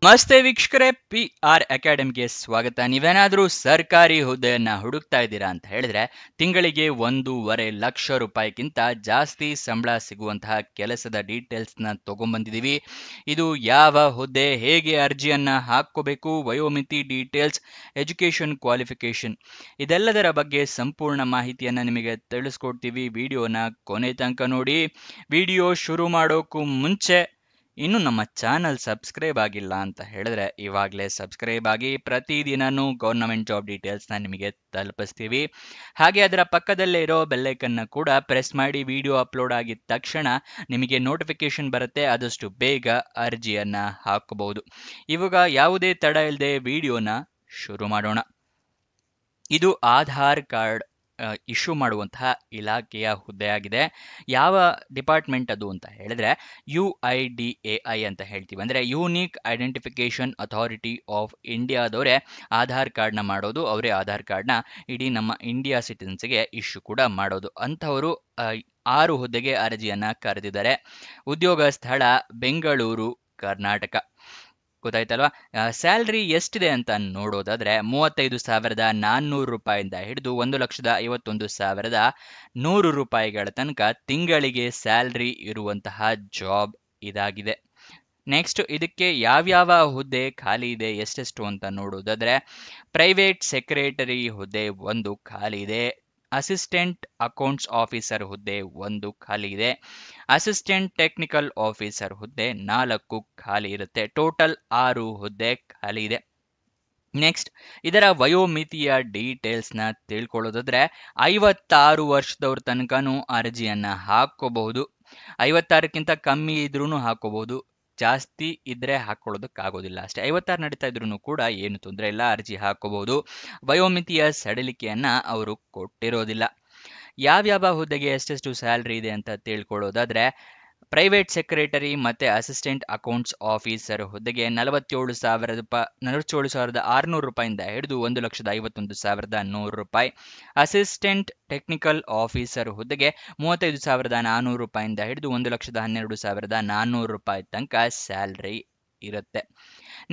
ನಮಸ್ತೆ ವೀಕ್ಷಕರೇ, P R ಅಕಾಡೆಮಿಗೆ ಸ್ವಾಗತ. ನೀವೇನಾದ್ರೂ ಸರ್ಕಾರಿ ಹುದ್ದೆಯನ್ನ ಹುಡುಕ್ತಾ ಇದ್ದೀರಾ ಅಂತ ಹೇಳಿದ್ರೆ ತಿಂಗಳಿಗೆ 1.5 ಲಕ್ಷ ರೂಪಾಯಿಗಿಂತ ಜಾಸ್ತಿ ಸಂಬಳ ಸಿಗುವಂತಹ ಕೆಲಸದ ಡೀಟೇಲ್ಸ್ನ ತಗೊಂಡ್ಬಂದಿದ್ದೀವಿ. ಇದು ಯಾವ ಹುದ್ದೆ, ಹೇಗೆ ಅರ್ಜಿಯನ್ನ ಹಾಕೋಬೇಕು, ವಯೋಮಿತಿ ಡೀಟೇಲ್ಸ್, ಎಜುಕೇಶನ್ ಕ್ವಾಲಿಫಿಕೇಶನ್ ಇದೆಲ್ಲದರ ಬಗ್ಗೆ ಸಂಪೂರ್ಣ ಮಾಹಿತಿಯನ್ನ ನಿಮಗೆ ತಿಳಿಸ್ಕೊಡ್ತೀವಿ. ವಿಡಿಯೋನ ಕೊನೆ ತನಕ ನೋಡಿ. ವಿಡಿಯೋ ಶುರು ಮಾಡೋಕ್ಕೂ ಮುಂಚೆ ಇನ್ನು ನಮ್ಮ ಚಾನಲ್ ಸಬ್ಸ್ಕ್ರೈಬ್ ಆಗಿಲ್ಲ ಅಂತ ಹೇಳಿದ್ರೆ ಇವಾಗಲೇ ಸಬ್ಸ್ಕ್ರೈಬ್ ಆಗಿ. ಪ್ರತಿದಿನನೂ ಗೌರ್ನಮೆಂಟ್ ಜಾಬ್ ಡೀಟೇಲ್ಸ್ನ ನಿಮಗೆ ತಲುಪಿಸ್ತೀವಿ. ಹಾಗೆ ಅದರ ಪಕ್ಕದಲ್ಲೇ ಇರೋ ಬೆಲ್ಲೈಕನ್ನ ಕೂಡ ಪ್ರೆಸ್ ಮಾಡಿ. ವಿಡಿಯೋ ಅಪ್ಲೋಡ್ ಆಗಿದ ತಕ್ಷಣ ನಿಮಗೆ ನೋಟಿಫಿಕೇಶನ್ ಬರುತ್ತೆ. ಆದಷ್ಟು ಬೇಗ ಅರ್ಜಿಯನ್ನ ಹಾಕಬಹುದು. ಇವಾಗ ಯಾವುದೇ ತಡ ಇಲ್ಲದೆ ವಿಡಿಯೋನ ಶುರು ಮಾಡೋಣ. ಇದು ಆಧಾರ್ ಕಾರ್ಡ್ ಇಶ್ಯೂ ಮಾಡುವಂತಹ ಇಲಾಖೆಯ ಹುದ್ದೆಯಾಗಿದೆ. ಯಾವ ಡಿಪಾರ್ಟ್ಮೆಂಟ್ ಅದು ಅಂತ ಹೇಳಿದ್ರೆ UIDAI ಅಂತ ಹೇಳ್ತೀವಿ. ಅಂದರೆ ಯೂನಿಕ್ ಐಡೆಂಟಿಫಿಕೇಶನ್ ಅಥಾರಿಟಿ ಆಫ್ ಇಂಡಿಯಾದವರೇ ಆಧಾರ್ ಕಾರ್ಡ್ನ ಮಾಡೋದು. ಅವರೇ ಆಧಾರ್ ಕಾರ್ಡ್ನ ಇಡೀ ನಮ್ಮ ಇಂಡಿಯಾ ಸಿಟಿಸನ್ಸ್ಗೆ ಇಶ್ಯೂ ಕೂಡ ಮಾಡೋದು. ಅಂಥವರು 6 ಹುದ್ದೆಗೆ ಅರ್ಜಿಯನ್ನ ಕರೆದಿದ್ದಾರೆ. ಉದ್ಯೋಗ ಸ್ಥಳ ಬೆಂಗಳೂರು, ಕರ್ನಾಟಕ. ಗೊತ್ತಾಯ್ತಲ್ವಾ? ಸ್ಯಾಲ್ರಿ ಎಷ್ಟಿದೆ ಅಂತ ನೋಡೋದಾದ್ರೆ 35,400 ರೂಪಾಯಿಂದ ಹಿಡಿದು 1,51,100 ರೂಪಾಯಿಗಳ ತನಕ ತಿಂಗಳಿಗೆ ಸ್ಯಾಲ್ರಿ ಇರುವಂತಹ ಜಾಬ್ ಇದಾಗಿದೆ. ನೆಕ್ಸ್ಟ್, ಇದಕ್ಕೆ ಯಾವ್ಯಾವ ಹುದ್ದೆ ಖಾಲಿ ಇದೆ, ಎಷ್ಟೆಷ್ಟು ಅಂತ ನೋಡೋದಾದ್ರೆ ಪ್ರೈವೇಟ್ ಸೆಕ್ರೆಟರಿ ಹುದ್ದೆ 1 ಖಾಲಿ ಇದೆ. ಅಸಿಸ್ಟೆಂಟ್ ಅಕೌಂಟ್ಸ್ ಆಫೀಸರ್ ಹುದ್ದೆ 1 ಖಾಲಿ ಇದೆ. ಅಸಿಸ್ಟೆಂಟ್ ಟೆಕ್ನಿಕಲ್ ಆಫೀಸರ್ ಹುದ್ದೆ 4 ಖಾಲಿ ಇರುತ್ತೆ. ಟೋಟಲ್ 6 ಹುದ್ದೆ ಖಾಲಿ ಇದೆ. ನೆಕ್ಸ್ಟ್, ಇದರ ವಯೋಮಿತಿಯ ಡೀಟೇಲ್ಸ್ನ ತಿಳ್ಕೊಳ್ಳೋದಾದ್ರೆ 56 ವರ್ಷದವ್ರ ತನಕನೂ ಅರ್ಜಿಯನ್ನ ಹಾಕೋಬಹುದು. 56ಕ್ಕಿಂತ ಕಮ್ಮಿ ಇದ್ರೂ ಹಾಕೋಬಹುದು. ಜಾಸ್ತಿ ಇದ್ರೆ ಹಾಕೊಳ್ಳೋದಕ್ಕಾಗೋದಿಲ್ಲ ಅಷ್ಟೇ. 56 ನಡೀತಾ ಇದ್ರೂ ಕೂಡ ಏನು ತೊಂದರೆ ಇಲ್ಲ, ಅರ್ಜಿ ಹಾಕೋಬಹುದು. ವಯೋಮಿತಿಯ ಸಡಿಲಿಕೆಯನ್ನ ಅವರು ಕೊಟ್ಟಿರೋದಿಲ್ಲ. ಯಾವ್ಯಾವ ಹುದ್ದೆಗೆ ಎಷ್ಟೆಷ್ಟು ಸ್ಯಾಲ್ರಿ ಇದೆ ಅಂತ ತಿಳ್ಕೊಳ್ಳೋದಾದ್ರೆ ಪ್ರೈವೇಟ್ ಸೆಕ್ರೆಟರಿ ಮತ್ತೆ ಅಸಿಸ್ಟೆಂಟ್ ಅಕೌಂಟ್ಸ್ ಆಫೀಸರ್ ಹುದ್ದೆಗೆ 47,600 ರೂಪಾಯಿಂದ ಹಿಡಿದು 1,51,100 ರೂಪಾಯಿ. ಅಸಿಸ್ಟೆಂಟ್ ಟೆಕ್ನಿಕಲ್ ಆಫೀಸರ್ ಹುದ್ದೆಗೆ 35,400 ರೂಪಾಯಿಂದ ಹಿಡಿದು 1,12,400 ರೂಪಾಯಿ ತನಕ ಸ್ಯಾಲ್ರಿ ಇರುತ್ತೆ.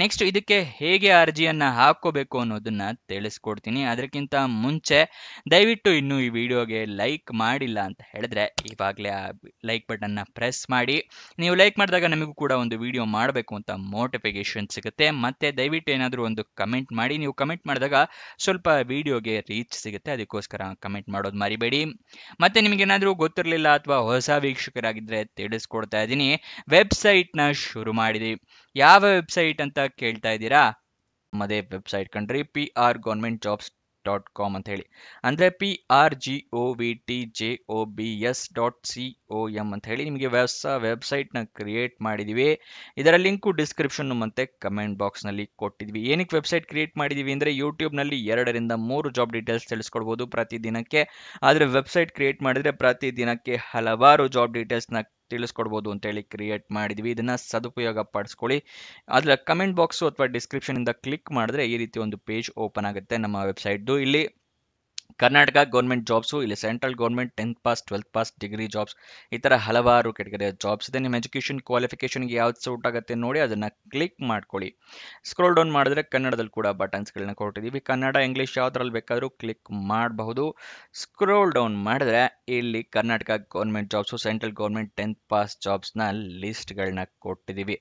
ನೆಕ್ಸ್ಟ್, ಇದಕ್ಕೆ ಹೇಗೆ ಅರ್ಜಿಯನ್ನ ಹಾಕೋಬೇಕು ಅನ್ನೋದನ್ನ ತಿಳಿಸ್ಕೊಡ್ತೀನಿ. ಅದಕ್ಕಿಂತ ಮುಂಚೆ ದಯವಿಟ್ಟು ಇನ್ನೂ ಈ ವಿಡಿಯೋಗೆ ಲೈಕ್ ಮಾಡಿಲ್ಲ ಅಂತ ಹೇಳಿದ್ರೆ ಇವಾಗಲೇ ಆ ಲೈಕ್ ಬಟನ್ನ ಪ್ರೆಸ್ ಮಾಡಿ. ನೀವು ಲೈಕ್ ಮಾಡಿದಾಗ ನಮಗೂ ಕೂಡ ಒಂದು ವಿಡಿಯೋ ಮಾಡಬೇಕು ಅಂತ ಮೋಟಿಫಿಕೇಶನ್ ಸಿಗುತ್ತೆ. ಮತ್ತೆ ದಯವಿಟ್ಟು ಏನಾದರೂ ಒಂದು ಕಮೆಂಟ್ ಮಾಡಿ. ನೀವು ಕಮೆಂಟ್ ಮಾಡಿದಾಗ ಸ್ವಲ್ಪ ವಿಡಿಯೋಗೆ ರೀಚ್ ಸಿಗುತ್ತೆ, ಅದಕ್ಕೋಸ್ಕರ ಕಮೆಂಟ್ ಮಾಡೋದು ಮರಿಬೇಡಿ. ಮತ್ತೆ ನಿಮಗೇನಾದರೂ ಗೊತ್ತಿರಲಿಲ್ಲ ಅಥವಾ ಹೊಸ ವೀಕ್ಷಕರಾಗಿದ್ದರೆ ತಿಳಿಸ್ಕೊಡ್ತಾ ಇದ್ದೀನಿ. ವೆಬ್ಸೈಟ್ನ ಶುರು ಮಾಡಿದ್ದೀವಿ. ಯಾವ ವೆಬ್ಸೈಟ್ ಅಂತ ಕೇಳ್ತಾ ಇದ್ದೀರಾ? ನಮ್ಮದೇ ವೆಬ್ಸೈಟ್ ಕಣ್ರಿ, prgovernmentjobs.com ಅಂತ ಹೇಳಿ. ಅಂದರೆ prgovtjobs.com ಅಂತ ಹೇಳಿ ನಿಮಗೆ ಹೊಸ ವೆಬ್ಸೈಟ್ನ ಕ್ರಿಯೇಟ್ ಮಾಡಿದ್ದೀವಿ. ಇದರ ಲಿಂಕು ಡಿಸ್ಕ್ರಿಪ್ಷನ್ ಮತ್ತೆ ಕಮೆಂಟ್ ಬಾಕ್ಸ್ನಲ್ಲಿ ಕೊಟ್ಟಿದ್ವಿ. ಏನಕ್ಕೆ ವೆಬ್ಸೈಟ್ ಕ್ರಿಯೇಟ್ ಮಾಡಿದ್ದೀವಿ ಅಂದರೆ ಯೂಟ್ಯೂಬ್ನಲ್ಲಿ 2 ರಿಂದ 3 ಜಾಬ್ ಡೀಟೇಲ್ಸ್ ತಿಳಿಸ್ಕೊಡ್ಬೋದು ಪ್ರತಿದಿನಕ್ಕೆ. ಆದರೆ ವೆಬ್ಸೈಟ್ ಕ್ರಿಯೇಟ್ ಮಾಡಿದರೆ ಪ್ರತಿದಿನಕ್ಕೆ ಹಲವಾರು ಜಾಬ್ ಡೀಟೇಲ್ಸ್ನ ತಿಳಿಸ್ಕೊಡ್ಬೋದು ಅಂತೇಳಿ ಕ್ರಿಯೇಟ್ ಮಾಡಿದ್ವಿ. ಇದನ್ನ ಸದುಪಯೋಗ ಪಡಿಸ್ಕೊಳ್ಳಿ. ಅದರ ಕಮೆಂಟ್ ಬಾಕ್ಸು ಅಥವಾ ಡಿಸ್ಕ್ರಿಪ್ಷನ್ ಇಂದ ಕ್ಲಿಕ್ ಮಾಡಿದ್ರೆ ಈ ರೀತಿ ಒಂದು ಪೇಜ್ ಓಪನ್ ಆಗುತ್ತೆ ನಮ್ಮ ವೆಬ್ಸೈಟ್ದು. ಇಲ್ಲಿ ಕರ್ನಾಟಕ ಗೌರ್ಮೆಂಟ್ ಜಾಬ್ಸು, ಇಲ್ಲಿ central government 10th pass 12th pass degree jobs, ಈ ಥರ ಹಲವಾರು ಕೆಟಗರಿಯ ಜಾಬ್ಸ್ ಇದೆ. ನಿಮ್ಮ ಎಜುಕೇಷನ್ ಕ್ವಾಲಿಫಿಕೇಷನ್ಗೆ ಯಾವ್ದು ಸೂಟ್ ಆಗುತ್ತೆ ನೋಡಿ ಅದನ್ನು ಕ್ಲಿಕ್ ಮಾಡ್ಕೊಳ್ಳಿ. ಸ್ಕ್ರೋಲ್ ಡೌನ್ ಮಾಡಿದ್ರೆ ಕನ್ನಡದಲ್ಲಿ ಕೂಡ ಬಟನ್ಸ್ಗಳನ್ನ ಕೊಟ್ಟಿದ್ದೀವಿ. ಕನ್ನಡ, ಇಂಗ್ಲೀಷ್ ಯಾವುದ್ರಲ್ಲಿ ಬೇಕಾದರೂ ಕ್ಲಿಕ್ ಮಾಡಬಹುದು. ಸ್ಕ್ರೋಲ್ ಡೌನ್ ಮಾಡಿದ್ರೆ ಇಲ್ಲಿ Karnataka government jobs, central government 10th pass ಜಾಬ್ಸ್ನ ಲಿಸ್ಟ್ಗಳನ್ನ ಕೊಟ್ಟಿದ್ದೀವಿ.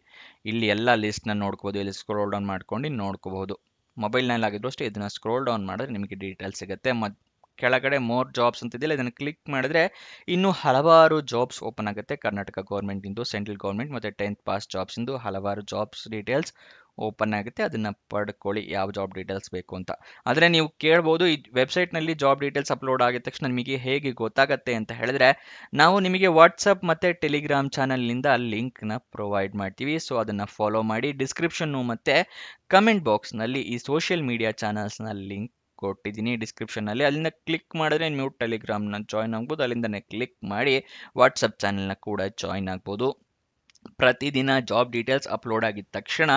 ಇಲ್ಲಿ ಎಲ್ಲ ಲಿಸ್ಟ್ನ ನೋಡ್ಕೋಬೋದು. ಇಲ್ಲಿ ಸ್ಕ್ರೋಲ್ ಡೌನ್ ಮಾಡ್ಕೊಂಡು ನೋಡ್ಕೋಬಹುದು. ಮೊಬೈಲ್ನಲ್ಲಿ ಆಗಿದ್ರು ಅಷ್ಟೇ ಇದನ್ನು ಸ್ಕ್ರೋಲ್ ಡೌನ್ ಮಾಡಿದ್ರೆ ನಿಮಗೆ ಡೀಟೇಲ್ಸ್ ಸಿಗುತ್ತೆ. ಮತ್ತು ಕೆಳಗಡೆ ಮೋರ್ ಜಾಬ್ಸ್ ಅಂತಿದೆಯಲ್ಲ, ಇದನ್ನು ಕ್ಲಿಕ್ ಮಾಡಿದ್ರೆ ಇನ್ನೂ ಹಲವಾರು ಜಾಬ್ಸ್ ಓಪನ್ ಆಗುತ್ತೆ. ಕರ್ನಾಟಕ ಗೌರ್ಮೆಂಟಿಂದು, ಸೆಂಟ್ರಲ್ ಗೌರ್ಮೆಂಟ್ ಮತ್ತು 10th ಪಾಸ್ ಜಾಬ್ಸಿಂದು ಹಲವಾರು ಜಾಬ್ಸ್ ಡೀಟೇಲ್ಸ್ ಓಪನ್ ಆಗುತ್ತೆ. ಅದನ್ನು ಪಡ್ಕೊಳ್ಳಿ ಯಾವ ಜಾಬ್ ಡೀಟೇಲ್ಸ್ ಬೇಕು ಅಂತ. ಆದರೆ ನೀವು ಕೇಳ್ಬೋದು, ಈ ವೆಬ್ಸೈಟ್ನಲ್ಲಿ ಜಾಬ್ ಡೀಟೇಲ್ಸ್ ಅಪ್ಲೋಡ್ ಆಗಿದ ತಕ್ಷಣ ನಿಮಗೆ ಹೇಗೆ ಗೊತ್ತಾಗುತ್ತೆ ಅಂತ ಹೇಳಿದ್ರೆ ನಾವು ನಿಮಗೆ ವಾಟ್ಸಪ್ ಮತ್ತು ಟೆಲಿಗ್ರಾಮ್ ಚಾನಲ್ನಿಂದ ಲಿಂಕ್ನ ಪ್ರೊವೈಡ್ ಮಾಡ್ತೀವಿ. ಸೊ ಅದನ್ನು ಫಾಲೋ ಮಾಡಿ. ಡಿಸ್ಕ್ರಿಪ್ಷನ್ನು ಮತ್ತು ಕಮೆಂಟ್ ಬಾಕ್ಸ್ನಲ್ಲಿ ಈ ಸೋಷಿಯಲ್ ಮೀಡಿಯಾ ಚಾನಲ್ಸ್ನ ಲಿಂಕ್ ಕೊಟ್ಟಿದ್ದೀನಿ ಡಿಸ್ಕ್ರಿಪ್ಷನ್ನಲ್ಲಿ. ಅಲ್ಲಿಂದ ಕ್ಲಿಕ್ ಮಾಡಿದ್ರೆ ನೀವು ಟೆಲಿಗ್ರಾಮ್ನ ಜಾಯ್ನ್ ಆಗ್ಬೋದು. ಅಲ್ಲಿಂದನೇ ಕ್ಲಿಕ್ ಮಾಡಿ ವಾಟ್ಸಪ್ ಚಾನಲ್ನ ಕೂಡ ಜಾಯ್ನ್ ಆಗ್ಬೋದು. ಪ್ರತಿದಿನ ಜಾಬ್ ಡೀಟೇಲ್ಸ್ ಅಪ್ಲೋಡ್ ಆಗಿದ ತಕ್ಷಣ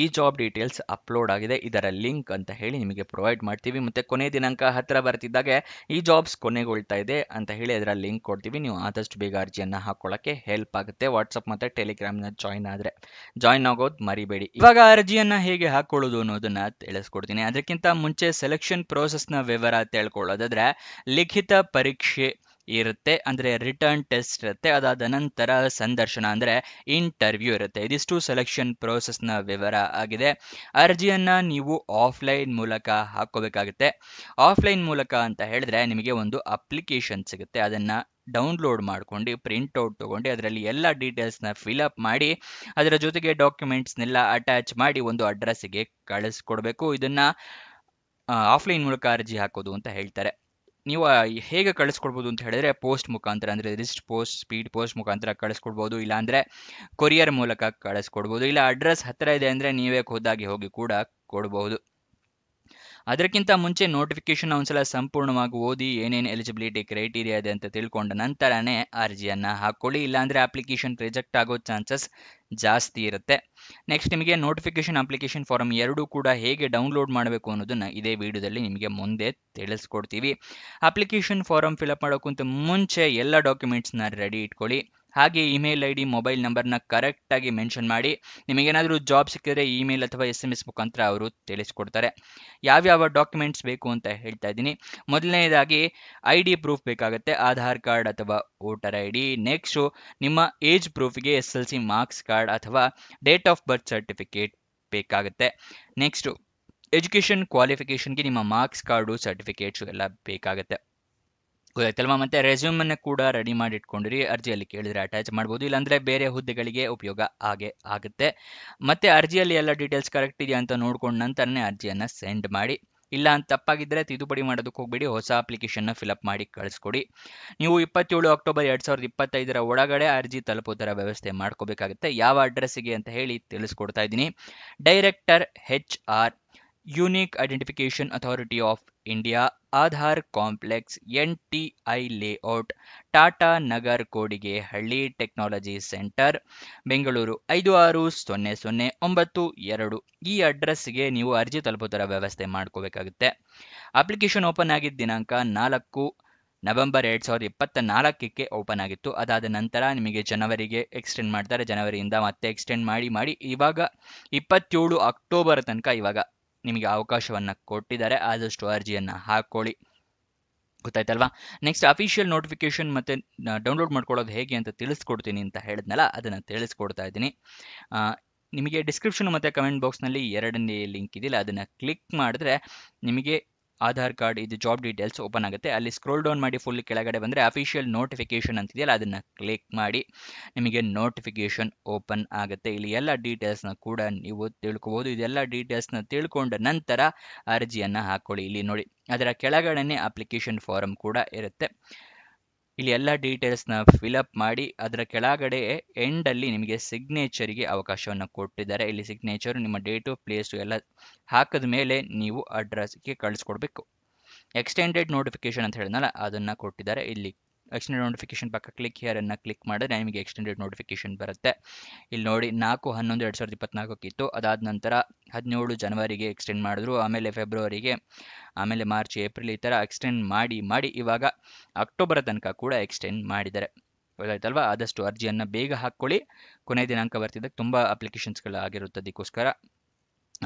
ಈ ಜಾಬ್ ಡೀಟೇಲ್ಸ್ ಅಪ್ಲೋಡ್ ಆಗಿದೆ, ಇದರ ಲಿಂಕ್ ಅಂತ ಹೇಳಿ ನಿಮಗೆ ಪ್ರೊವೈಡ್ ಮಾಡ್ತೀವಿ. ಮತ್ತು ಕೊನೆ ದಿನಾಂಕ ಹತ್ತಿರ ಬರ್ತಿದ್ದಾಗೆ ಈ ಜಾಬ್ಸ್ ಕೊನೆಗೊಳ್ತಾ ಇದೆ ಅಂತ ಹೇಳಿ ಅದರ ಲಿಂಕ್ ಕೊಡ್ತೀವಿ. ನೀವು ಆದಷ್ಟು ಬೇಗ ಅರ್ಜಿಯನ್ನು ಹಾಕೊಳ್ಳೋಕ್ಕೆ ಹೆಲ್ಪ್ ಆಗುತ್ತೆ. ವಾಟ್ಸಪ್ ಮತ್ತು ಟೆಲಿಗ್ರಾಮ್ನ ಜಾಯಿನ್ ಆಗೋದು ಮರಿಬೇಡಿ. ಇವಾಗ ಅರ್ಜಿಯನ್ನು ಹೇಗೆ ಹಾಕೊಳ್ಳೋದು ಅನ್ನೋದನ್ನ ತಿಳಿಸ್ಕೊಡ್ತೀನಿ. ಅದಕ್ಕಿಂತ ಮುಂಚೆ ಸೆಲೆಕ್ಷನ್ ಪ್ರೋಸೆಸ್ನ ವಿವರ ತಿಳ್ಕೊಳ್ಳೋದಾದ್ರೆ, ಲಿಖಿತ ಪರೀಕ್ಷೆ ಇರುತ್ತೆ, ಅಂದರೆ ರಿಟರ್ನ್ ಟೆಸ್ಟ್ ಇರುತ್ತೆ. ಅದಾದ ನಂತರ ಸಂದರ್ಶನ ಅಂದರೆ ಇಂಟರ್ವ್ಯೂ ಇರುತ್ತೆ. ಇದಿಷ್ಟು ಸೆಲೆಕ್ಷನ್ ಪ್ರೋಸೆಸ್ನ ವಿವರ ಆಗಿದೆ. ಅರ್ಜಿಯನ್ನ ನೀವು ಆಫ್ಲೈನ್ ಮೂಲಕ ಹಾಕೋಬೇಕಾಗುತ್ತೆ. ಆಫ್ಲೈನ್ ಮೂಲಕ ಅಂತ ಹೇಳಿದ್ರೆ ನಿಮಗೆ ಒಂದು ಅಪ್ಲಿಕೇಶನ್ ಸಿಗುತ್ತೆ, ಅದನ್ನ ಡೌನ್ಲೋಡ್ ಮಾಡ್ಕೊಂಡು ಪ್ರಿಂಟ್ಔಟ್ ತೊಗೊಂಡು ಅದರಲ್ಲಿ ಎಲ್ಲ ಡೀಟೇಲ್ಸ್ನ ಫಿಲಪ್ ಮಾಡಿ ಅದರ ಜೊತೆಗೆ ಡಾಕ್ಯುಮೆಂಟ್ಸ್ನೆಲ್ಲ ಅಟ್ಯಾಚ್ ಮಾಡಿ ಒಂದು ಅಡ್ರೆಸ್ಸಿಗೆ ಕಳಿಸ್ಕೊಡ್ಬೇಕು. ಇದನ್ನ ಆಫ್ಲೈನ್ ಮೂಲಕ ಅರ್ಜಿ ಹಾಕೋದು ಅಂತ ಹೇಳ್ತಾರೆ. ನೀವು ಹೇಗೆ ಕಳಿಸ್ಕೊಡ್ಬೋದು ಅಂತ ಹೇಳಿದ್ರೆ ಪೋಸ್ಟ್ ಮುಖಾಂತರ, ಅಂದರೆ ರಿಸ್ಟ್ ಪೋಸ್ಟ್, ಸ್ಪೀಡ್ ಪೋಸ್ಟ್ ಮುಖಾಂತರ ಕಳಿಸ್ಕೊಡ್ಬೋದು, ಇಲ್ಲಾಂದರೆ ಕೊರಿಯರ್ ಮೂಲಕ ಕಳಿಸ್ಕೊಡ್ಬೋದು, ಇಲ್ಲ ಅಡ್ರೆಸ್ ಹತ್ತಿರ ಇದೆ ಅಂದರೆ ನೀವೇ ಖುದ್ದಾಗಿ ಹೋಗಿ ಕೂಡ ಕೊಡ್ಬೋದು. ಅದಕ್ಕಿಂತ ಮುಂಚೆ ನೋಟಿಫಿಕೇಶನ್ ಒಂದ್ಸಲ ಸಂಪೂರ್ಣವಾಗಿ ಓದಿ ಏನೇನು ಎಲಿಜಿಬಿಲಿಟಿ ಕ್ರೈಟೀರಿಯಾ ಇದೆ ಅಂತ ತಿಳ್ಕೊಂಡ ನಂತರನೇ ಅರ್ಜಿಯನ್ನು ಹಾಕ್ಕೊಳ್ಳಿ, ಇಲ್ಲಾಂದರೆ ಅಪ್ಲಿಕೇಶನ್ ರಿಜೆಕ್ಟ್ ಆಗೋ ಚಾನ್ಸಸ್ ಜಾಸ್ತಿ ಇರುತ್ತೆ. ನೆಕ್ಸ್ಟ್ ನಿಮಗೆ ನೋಟಿಫಿಕೇಶನ್ ಅಪ್ಲಿಕೇಶನ್ ಫಾರಮ್ ಎರಡೂ ಕೂಡ ಹೇಗೆ ಡೌನ್ಲೋಡ್ ಮಾಡಬೇಕು ಅನ್ನೋದನ್ನ ಇದೇ ವಿಡಿಯೋದಲ್ಲಿ ನಿಮಗೆ ಮುಂದೆ ತಿಳಿಸ್ಕೊಡ್ತೀವಿ. ಅಪ್ಲಿಕೇಶನ್ ಫಾರಮ್ ಫಿಲಪ್ ಮಾಡೋಕ್ಕಿಂತ ಮುಂಚೆ ಎಲ್ಲ ಡಾಕ್ಯುಮೆಂಟ್ಸ್ನ ರೆಡಿ ಇಟ್ಕೊಳ್ಳಿ. ಹಾಗೆ ಇಮೇಲ್ ಐ ಡಿ, ಮೊಬೈಲ್ ನಂಬರ್ನ ಕರೆಕ್ಟಾಗಿ ಮೆನ್ಷನ್ ಮಾಡಿ. ನಿಮಗೇನಾದರೂ ಜಾಬ್ ಸಿಕ್ಕಿದ್ರೆ ಇಮೇಲ್ ಅಥವಾ SMS ಮುಖಾಂತರ ಅವರು ತಿಳಿಸ್ಕೊಡ್ತಾರೆ. ಯಾವ್ಯಾವ ಡಾಕ್ಯುಮೆಂಟ್ಸ್ ಬೇಕು ಅಂತ ಹೇಳ್ತಾ ಇದ್ದೀನಿ. ಮೊದಲನೇದಾಗಿ ID ಪ್ರೂಫ್ ಬೇಕಾಗುತ್ತೆ, ಆಧಾರ್ ಕಾರ್ಡ್ ಅಥವಾ ವೋಟರ್ ID. ನೆಕ್ಸ್ಟು ನಿಮ್ಮ ಏಜ್ ಪ್ರೂಫ್ಗೆ SSLC ಮಾರ್ಕ್ಸ್ ಕಾರ್ಡ್ ಅಥವಾ ಡೇಟ್ ಆಫ್ ಬರ್ತ್ ಸರ್ಟಿಫಿಕೇಟ್ ಬೇಕಾಗುತ್ತೆ. ನೆಕ್ಸ್ಟು ಎಜುಕೇಷನ್ ಕ್ವಾಲಿಫಿಕೇಷನ್ಗೆ ನಿಮ್ಮ ಮಾರ್ಕ್ಸ್ ಕಾರ್ಡು, ಸರ್ಟಿಫಿಕೇಟ್ಸು ಎಲ್ಲ ಬೇಕಾಗುತ್ತೆ. ಗೊತ್ತಾಯ್ತಲ್ವಾ? ಮತ್ತೆ ರೆಸ್ಯೂಮನ್ನು ಕೂಡ ರೆಡಿ ಮಾಡಿ ಇಟ್ಕೊಂಡಿರಿ. ಅರ್ಜಿಯಲ್ಲಿ ಕೇಳಿದ್ರೆ ಅಟ್ಯಾಚ್ ಮಾಡ್ಬೋದು, ಇಲ್ಲಾಂದರೆ ಬೇರೆ ಹುದ್ದೆಗಳಿಗೆ ಉಪಯೋಗ ಆಗುತ್ತೆ. ಮತ್ತೆ ಅರ್ಜಿಯಲ್ಲಿ ಎಲ್ಲ ಡೀಟೇಲ್ಸ್ ಕರೆಕ್ಟ್ ಇದೆಯಾ ಅಂತ ನೋಡ್ಕೊಂಡು ನಂತರನೇ ಅರ್ಜಿಯನ್ನು ಸೆಂಡ್ ಮಾಡಿ. ಇಲ್ಲ ಅಂತ ತಪ್ಪಾಗಿದ್ದರೆ ತಿದ್ದುಪಡಿ ಮಾಡೋದಕ್ಕೆ ಹೋಗ್ಬೇಡಿ, ಹೊಸ ಅಪ್ಲಿಕೇಶನ್ನ ಫಿಲಪ್ ಮಾಡಿ ಕಳಿಸ್ಕೊಡಿ. ನೀವು 27 ಅಕ್ಟೋಬರ್ 2025 ಒಳಗಡೆ ಅರ್ಜಿ ತಲುಪೋ ಥರ ವ್ಯವಸ್ಥೆ ಮಾಡ್ಕೋಬೇಕಾಗುತ್ತೆ. ಯಾವ ಅಡ್ರೆಸ್ಸಿಗೆ ಅಂತ ಹೇಳಿ ತಿಳಿಸ್ಕೊಡ್ತಾ ಇದ್ದೀನಿ. Director HR, unique identification authority of India, Aadhaar complex, NTI layout, Tata Nagar, Kodigehalli, technology centre, Bengaluru 560092. ಈ ಅಡ್ರೆಸ್ಗೆ ನೀವು ಅರ್ಜಿ ತಲುಪೋ ಥರ ವ್ಯವಸ್ಥೆ ಮಾಡ್ಕೋಬೇಕಾಗುತ್ತೆ. ಅಪ್ಲಿಕೇಶನ್ ಓಪನ್ ಆಗಿದ್ದ ದಿನಾಂಕ 4 ನವೆಂಬರ್ 2024ಕ್ಕೆ ಓಪನ್ ಆಗಿತ್ತು. ಅದಾದ ನಂತರ ನಿಮಗೆ ಜನವರಿಗೆ ಎಕ್ಸ್ಟೆಂಡ್ ಮಾಡ್ತಾರೆ. ಜನವರಿಯಿಂದ ಮತ್ತೆ ಎಕ್ಸ್ಟೆಂಡ್ ಮಾಡಿ ಇವಾಗ 27 ಅಕ್ಟೋಬರ್ ತನಕ ಇವಾಗ ನಿಮಗೆ ಅವಕಾಶವನ್ನು ಕೊಟ್ಟಿದ್ದಾರೆ. ಆದಷ್ಟು ಅರ್ಜಿಯನ್ನು ಹಾಕ್ಕೊಳ್ಳಿ. ಗೊತ್ತಾಯ್ತಲ್ವಾ? ನೆಕ್ಸ್ಟ್ ಅಫಿಷಿಯಲ್ ನೋಟಿಫಿಕೇಶನ್ ಮತ್ತೆ ಡೌನ್ಲೋಡ್ ಮಾಡ್ಕೊಳ್ಳೋದು ಹೇಗೆ ಅಂತ ತಿಳಿಸ್ಕೊಡ್ತೀನಿ ಅಂತ ಹೇಳಿದ್ನಲ್ಲ, ಅದನ್ನು ತಿಳಿಸ್ಕೊಡ್ತಾ ಇದ್ದೀನಿ. ನಿಮಗೆ ಡಿಸ್ಕ್ರಿಪ್ಷನ್ ಮತ್ತು ಕಮೆಂಟ್ ಬಾಕ್ಸ್ನಲ್ಲಿ ಎರಡನೇ ಲಿಂಕ್ ಇದೆಯಲ್ಲ, ಅದನ್ನು ಕ್ಲಿಕ್ ಮಾಡಿದ್ರೆ ನಿಮಗೆ ಆಧಾರ್ ಕಾರ್ಡ್ ಇದು ಜಾಬ್ ಡೀಟೇಲ್ಸ್ ಓಪನ್ ಆಗುತ್ತೆ. ಅಲ್ಲಿ ಸ್ಕ್ರೋಲ್ ಡೌನ್ ಮಾಡಿ ಫುಲ್ ಕೆಳಗಡೆ ಬಂದರೆ ಅಫಿಷಿಯಲ್ ನೋಟಿಫಿಕೇಶನ್ ಅಂತಿದೆಯಲ್ಲ, ಅದನ್ನು ಕ್ಲಿಕ್ ಮಾಡಿ ನಿಮಗೆ ನೋಟಿಫಿಕೇಶನ್ ಓಪನ್ ಆಗುತ್ತೆ. ಇಲ್ಲಿ ಎಲ್ಲ ಡೀಟೇಲ್ಸ್ನ ಕೂಡ ನೀವು ತಿಳ್ಕೊಬೋದು. ಇದೆಲ್ಲ ಡೀಟೇಲ್ಸ್ನ ತಿಳ್ಕೊಂಡ ನಂತರ ಅರ್ಜಿಯನ್ನು ಹಾಕ್ಕೊಳ್ಳಿ. ಇಲ್ಲಿ ನೋಡಿ, ಅದರ ಕೆಳಗಡೆನೆ ಅಪ್ಲಿಕೇಶನ್ ಫಾರಮ್ ಕೂಡ ಇರುತ್ತೆ. ಇಲ್ಲಿ ಎಲ್ಲ ಡೀಟೇಲ್ಸ್ನ ಫಿಲಪ್ ಮಾಡಿ ಅದರ ಕೆಳಗಡೆ ಎಂಡಲ್ಲಿ ನಿಮಗೆ ಸಿಗ್ನೇಚರಿಗೆ ಅವಕಾಶವನ್ನು ಕೊಟ್ಟಿದ್ದಾರೆ. ಇಲ್ಲಿ ಸಿಗ್ನೇಚರು, ನಿಮ್ಮ ಡೇಟು, ಪ್ಲೇಸು ಎಲ್ಲ ಹಾಕಿದ ಮೇಲೆ ನೀವು ಅಡ್ರೆಸ್ಗೆ ಕಳಿಸ್ಕೊಡ್ಬೇಕು. ಎಕ್ಸ್ಟೆಂಡೆಡ್ ನೋಟಿಫಿಕೇಶನ್ ಅಂತ ಹೇಳಿದ್ನಲ್ಲ, ಅದನ್ನು ಕೊಟ್ಟಿದ್ದಾರೆ. ಇಲ್ಲಿ ಎಕ್ಸ್ಟೆಂಡೆಡ್ ನೋಟಿಫಿಕೇಶನ್ ಪಕ್ಕ ಕ್ಲಿಕ್ ಹಿಯರನ್ನು ಕ್ಲಿಕ್ ಮಾಡಿದ್ರೆ ನಿಮಗೆ ಎಕ್ಸ್ಟೆಂಡೆಡ್ ನೋಟಿಫಿಕೇಶನ್ ಬರುತ್ತೆ. ಇಲ್ಲಿ ನೋಡಿ 4/11/2024 ಇತ್ತು. ಅದಾದ ನಂತರ 17 ಜನವರಿಗೆ ಎಕ್ಸ್ಟೆಂಡ್ ಮಾಡಿದ್ರು, ಆಮೇಲೆ ಫೆಬ್ರವರಿಗೆ, ಆಮೇಲೆ ಮಾರ್ಚ್, ಏಪ್ರಿಲ್, ಈ ಥರ ಎಕ್ಸ್ಟೆಂಡ್ ಮಾಡಿ ಇವಾಗ ಅಕ್ಟೋಬರ್ ತನಕ ಕೂಡ ಎಕ್ಸ್ಟೆಂಡ್ ಮಾಡಿದ್ದಾರೆ. ಗೊತ್ತಾಯ್ತಲ್ವಾ? ಆದಷ್ಟು ಅರ್ಜಿಯನ್ನು ಬೇಗ ಹಾಕ್ಕೊಳ್ಳಿ. ಕೊನೆ ದಿನಾಂಕ ಬರ್ತಿದ್ದಾಗ ತುಂಬ ಅಪ್ಲಿಕೇಶನ್ಸ್ಗಳು ಆಗಿರುತ್ತೆ. ಅದಕ್ಕೋಸ್ಕರ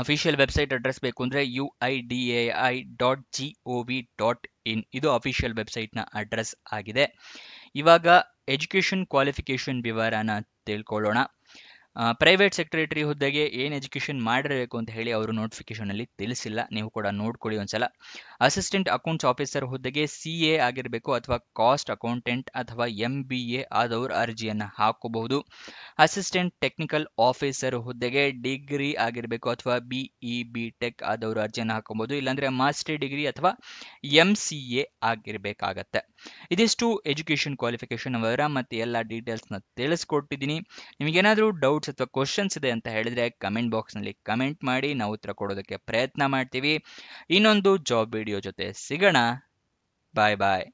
ಅಫಿಷಿಯಲ್ ವೆಬ್ಸೈಟ್ ಅಡ್ರೆಸ್ ಬೇಕು ಅಂದರೆ uidai.gov.in ಇದು ಅಫಿಷಿಯಲ್ ವೆಬ್ಸೈಟ್ನ ಅಡ್ರೆಸ್ ಆಗಿದೆ. ಇವಾಗ ಎಜುಕೇಷನ್ ಕ್ವಾಲಿಫಿಕೇಷನ್ ವಿವರನ ತಿಳ್ಕೊಳ್ಳೋಣ. ಪ್ರೈವೇಟ್ ಸೆಕ್ರೆಟರಿ ಹುದ್ದೆಗೆ ಏನು ಎಜುಕೇಷನ್ ಮಾಡಿರಬೇಕು ಅಂತ ಹೇಳಿ ಅವರು ನೋಟಿಫಿಕೇಷನಲ್ಲಿ ತಿಳಿಸಿಲ್ಲ, ನೀವು ಕೂಡ ನೋಡ್ಕೊಳ್ಳಿ ಒಂದ್ಸಲ. ಅಸಿಸ್ಟೆಂಟ್ ಅಕೌಂಟ್ಸ್ ಆಫೀಸರ್ ಹುದ್ದೆಗೆ CA ಆಗಿರಬೇಕು ಅಥವಾ ಕಾಸ್ಟ್ ಅಕೌಂಟೆಂಟ್ ಅಥವಾ MBA ಆದವರು ಅರ್ಜಿಯನ್ನು ಹಾಕೋಬಹುದು. ಅಸಿಸ್ಟೆಂಟ್ ಟೆಕ್ನಿಕಲ್ ಆಫೀಸರ್ ಹುದ್ದೆಗೆ ಡಿಗ್ರಿ ಆಗಿರಬೇಕು ಅಥವಾ BE BTech ಆದವರು ಅರ್ಜಿಯನ್ನು ಹಾಕೋಬಹುದು, ಇಲ್ಲಾಂದರೆ ಮಾಸ್ಟರ್ ಡಿಗ್ರಿ ಅಥವಾ MCA ಆಗಿರಬೇಕಾಗತ್ತೆ. ಇದಿಷ್ಟು ಎಜುಕೇಷನ್ ಕ್ವಾಲಿಫಿಕೇಷನ್ ಅವರ ಮತ್ತು ಎಲ್ಲ ಡೀಟೇಲ್ಸ್ನ ತಿಳಿಸ್ಕೊಟ್ಟಿದ್ದೀನಿ. ನಿಮಗೇನಾದರೂ ಡೌಟ್ಸ್ ಅಥವಾ ಕ್ವಶನ್ಸ್ ಇದೆ ಅಂತ ಹೇಳಿದ್ರೆ ಕಮೆಂಟ್ ಬಾಕ್ಸ್ನಲ್ಲಿ ಕಮೆಂಟ್ ಮಾಡಿ, ನಾವು ಉತ್ತರ ಕೊಡೋದಕ್ಕೆ ಪ್ರಯತ್ನ ಮಾಡ್ತೀವಿ. ಇನ್ನೊಂದು ಜಾಬ್ ವಿಡಿಯೋ ಜೊತೆ ಸಿಗೋಣ. ಬಾಯ್.